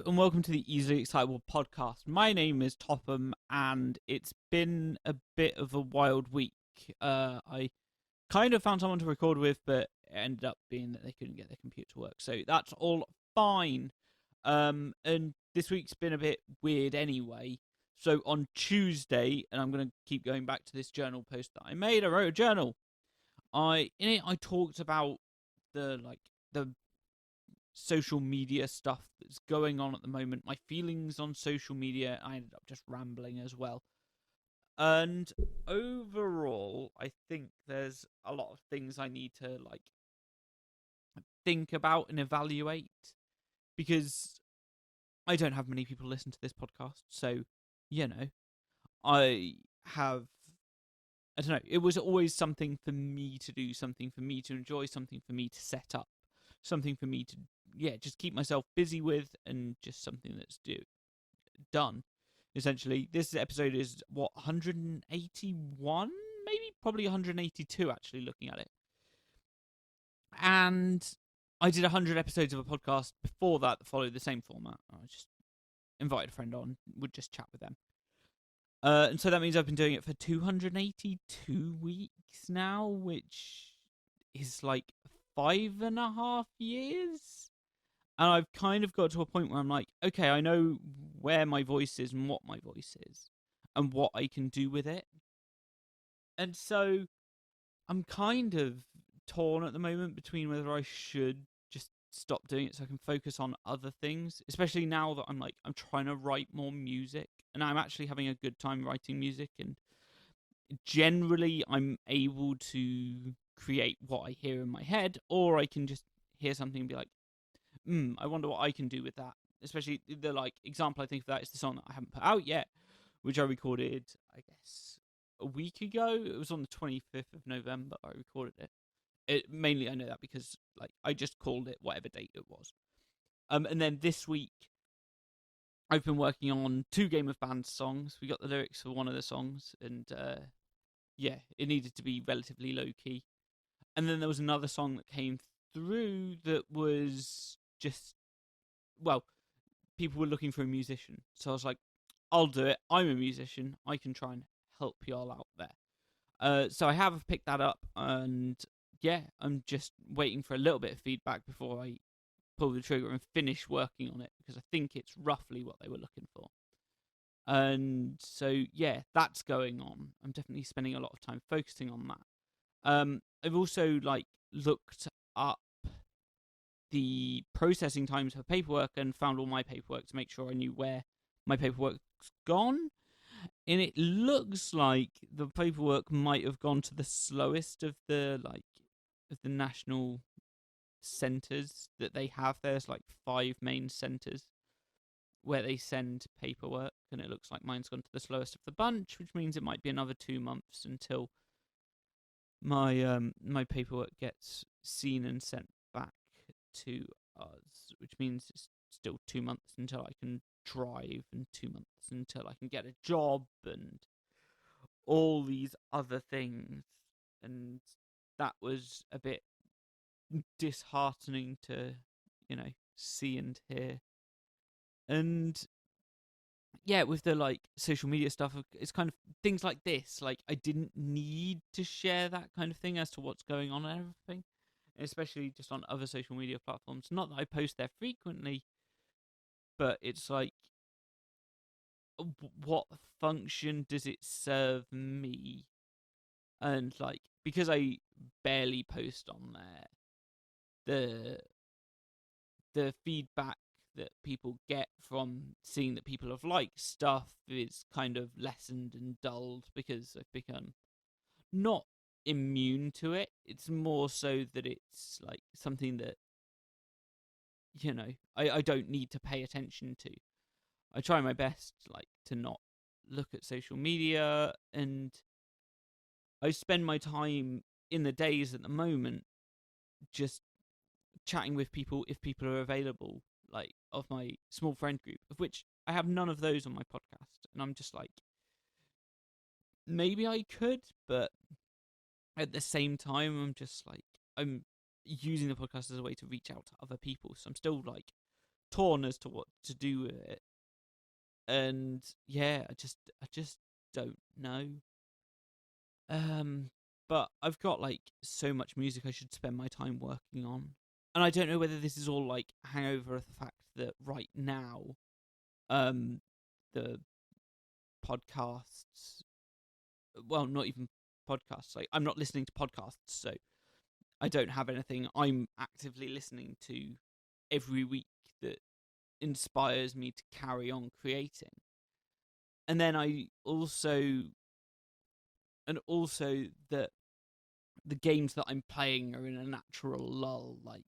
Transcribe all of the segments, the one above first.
and welcome to the Easily Excitable podcast. My name is Topham, and it's been a bit of a wild week. I kind of found someone to record with, but it ended up being that they couldn't get their computer to work, so that's all fine. And this week's been a bit weird anyway. So on Tuesday, and I'm going to keep going back to this journal post that I made. I wrote a journal. I talked about the social media stuff that's going on at the moment, my feelings on social media. I ended up just rambling as well. And overall, I think there's a lot of things I need to think about and evaluate because I don't have many people listen to this podcast. So, you know, I have I don't know, it was always something for me to do, something for me to enjoy, something for me to set up, something for me to just keep myself busy with, and just something that's done. Essentially, this episode is what, 181, maybe probably 182 actually, looking at it. And I did 100 episodes of a podcast before that followed the same format. I just invited a friend on, would just chat with them. And so that means I've been doing it for 282 weeks now, which is like 5.5 years. And I've kind of got to a point where I'm like, okay, I know where my voice is and what my voice is and what I can do with it. And so I'm kind of torn at the moment between whether I should just stop doing it so I can focus on other things, especially now that I'm trying to write more music, and I'm actually having a good time writing music, and generally I'm able to create what I hear in my head, or I can just hear something and be like, I wonder what I can do with that. Especially the example I think of that is the song that I haven't put out yet, which I recorded, I guess, a week ago. It was on the 25th of November I recorded it. Mainly I know that because I just called it whatever date it was. And then this week I've been working on 2 Game of Band songs. We got the lyrics for one of the songs, and it needed to be relatively low key. And then there was another song that came through that was just, well, people were looking for a musician. So I was like, I'll do it. I'm a musician. I can try and help y'all out there. So I have picked that up, and I'm just waiting for a little bit of feedback before I pull the trigger and finish working on it, because I think it's roughly what they were looking for. And so that's going on. I'm definitely spending a lot of time focusing on that. I've also looked up the processing times for paperwork and found all my paperwork to make sure I knew where my paperwork's gone. And it looks like the paperwork might have gone to the slowest of the national centers that they have. There's 5 main centers where they send paperwork, and it looks like mine's gone to the slowest of the bunch, which means it might be another 2 months until my paperwork gets seen and sent back to us, which means it's still 2 months until I can drive, and 2 months until I can get a job, and all these other things. And that was a bit disheartening to see and hear. And with the social media stuff, it's kind of things like this. I didn't need to share that kind of thing as to what's going on and everything, especially just on other social media platforms. Not that I post there frequently, but it's what function does it serve me? And because I barely post on there, the feedback that people get from seeing that people have liked stuff is kind of lessened and dulled, because I've become not immune to it. It's more so that it's something that I don't need to pay attention to. I try my best to not look at social media, and I spend my time in the days at the moment just chatting with people if people are available, of my small friend group, of which I have none of those on my podcast. And I'm just maybe I could, but at the same time, I'm just I'm using the podcast as a way to reach out to other people. So I'm still torn as to what to do with it. And yeah, I just don't know. Um, but I've got like so much music I should spend my time working on, and I don't know whether this is all like hangover of the fact that right now, um, the podcasts, well, not even podcasts. Like I'm not listening to podcasts, so I don't have anything I'm actively listening to every week that inspires me to carry on creating. And then also that the games that I'm playing are in a natural lull. Like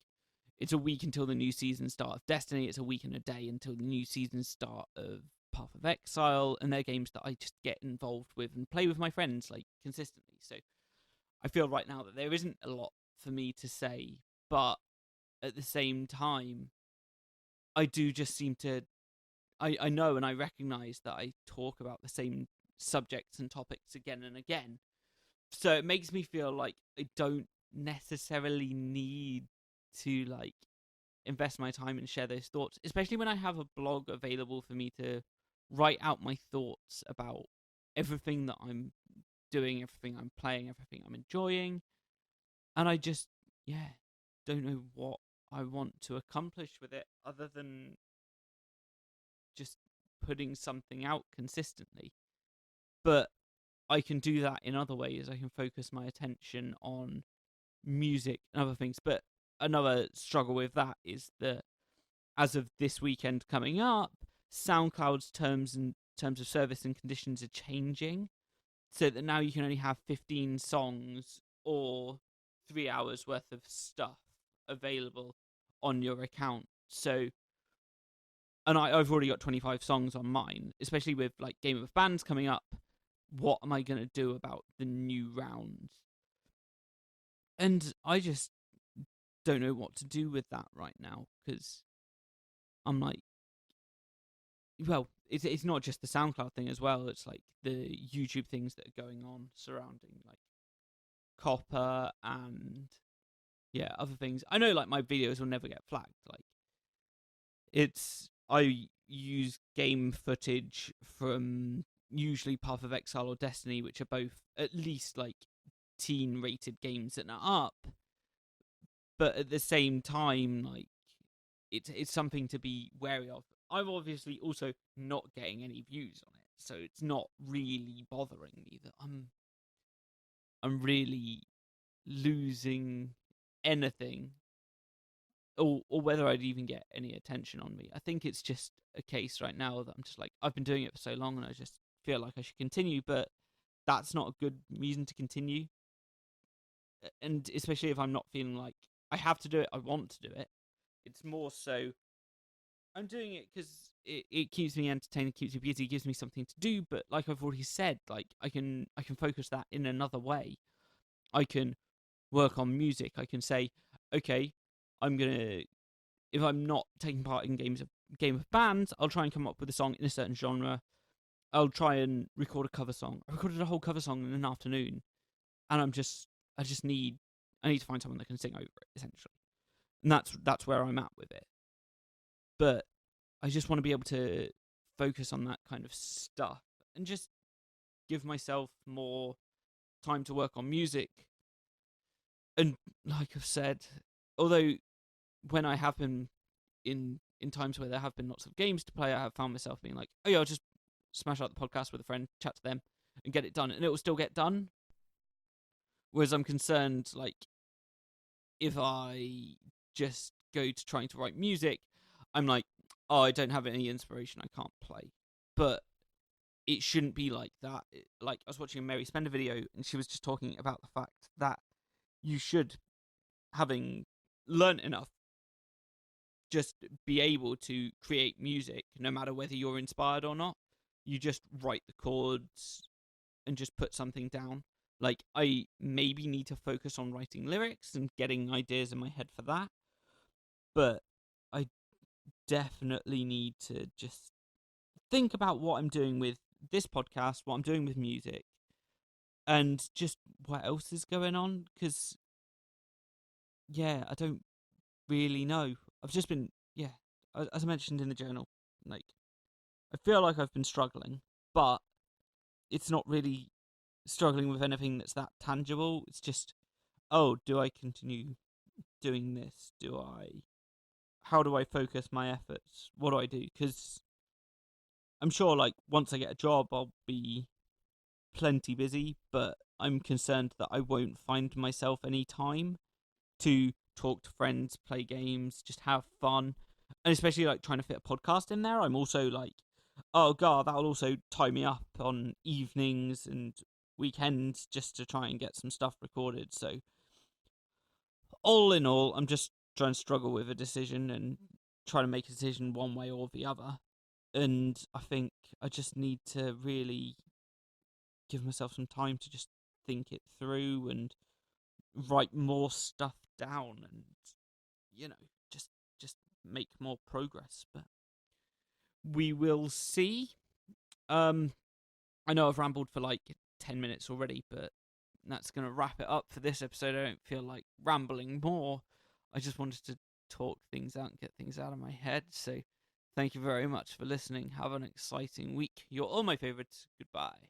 it's a week until the new season start of Destiny. It's a week and a day until the new season start of Path of Exile, and they're games that I just get involved with and play with my friends like consistently. So I feel right now that there isn't a lot for me to say, but at the same time, I do just seem to. I know and I recognize that I talk about the same subjects and topics again and again. So it makes me feel like I don't necessarily need to like invest my time and share those thoughts, especially when I have a blog available for me to write out my thoughts about everything that I'm doing, everything I'm playing, everything I'm enjoying. And I just, yeah, don't know what I want to accomplish with it other than just putting something out consistently. But I can do that in other ways. I can focus my attention on music and other things. But another struggle with that is that as of this weekend coming up, SoundCloud's terms of service and conditions are changing, so that now you can only have 15 songs or 3 hours worth of stuff available on your account. So, and I've already got 25 songs on mine, especially with like Game of Bands coming up. What am I going to do about the new round? And I just don't know what to do with that right now because I'm like, well, it's not just the SoundCloud thing as well. It's like the YouTube things that are going on surrounding like Copper and yeah, other things. I know like my videos will never get flagged. Like I use game footage from usually Path of Exile or Destiny, which are both at least like teen rated games that are up. But at the same time, like it's something to be wary of. I'm obviously also not getting any views on it, so it's not really bothering me that I'm really losing anything, or whether I'd even get any attention on me. I think it's just a case right now that I'm just like, I've been doing it for so long and I just feel like I should continue, but that's not a good reason to continue. And especially if I'm not feeling like I have to do it, I want to do it. It's more so I'm doing it because it keeps me entertained, keeps me busy, gives me something to do. But like I've already said, like I can focus that in another way. I can work on music. I can say, okay, I'm gonna if I'm not taking part in game of bands, I'll try and come up with a song in a certain genre. I'll try and record a cover song. I recorded a whole cover song in an afternoon, and I need to find someone that can sing over it essentially, and that's where I'm at with it. But I just want to be able to focus on that kind of stuff and just give myself more time to work on music. And like I've said, although when I have been in times where there have been lots of games to play, I have found myself being like, oh yeah, I'll just smash out the podcast with a friend, chat to them, and get it done, and it will still get done. Whereas I'm concerned, like, if I just go to trying to write music, I'm like, oh, I don't have any inspiration, I can't play. But it shouldn't be like that. Like, I was watching a Mary Spender video, and she was just talking about the fact that you should, having learnt enough, just be able to create music no matter whether you're inspired or not. You just write the chords and just put something down. Like, I maybe need to focus on writing lyrics and getting ideas in my head for that, but I definitely need to just think about what I'm doing with this podcast, what I'm doing with music, and just what else is going on. Because, yeah, I don't really know. I've just been, yeah, as I mentioned in the journal, like I feel like I've been struggling, but it's not really struggling with anything that's that tangible. It's just, oh, do I continue doing this? How do I focus my efforts? What do I do? Because I'm sure, like, once I get a job, I'll be plenty busy, but I'm concerned that I won't find myself any time to talk to friends, play games, just have fun. And especially like trying to fit a podcast in there, I'm also like, oh god, that'll also tie me up on evenings and weekends just to try and get some stuff recorded. So all in all, I'm just trying to struggle with a decision and trying to make a decision one way or the other. And I think I just need to really give myself some time to just think it through and write more stuff down and you know just just make more progress, but we will see. I know I've rambled for like 10 minutes already, but that's going to wrap it up for this episode. I don't feel like rambling more. I just wanted to talk things out and get things out of my head. So thank you very much for listening. Have an exciting week. You're all my favorites. Goodbye.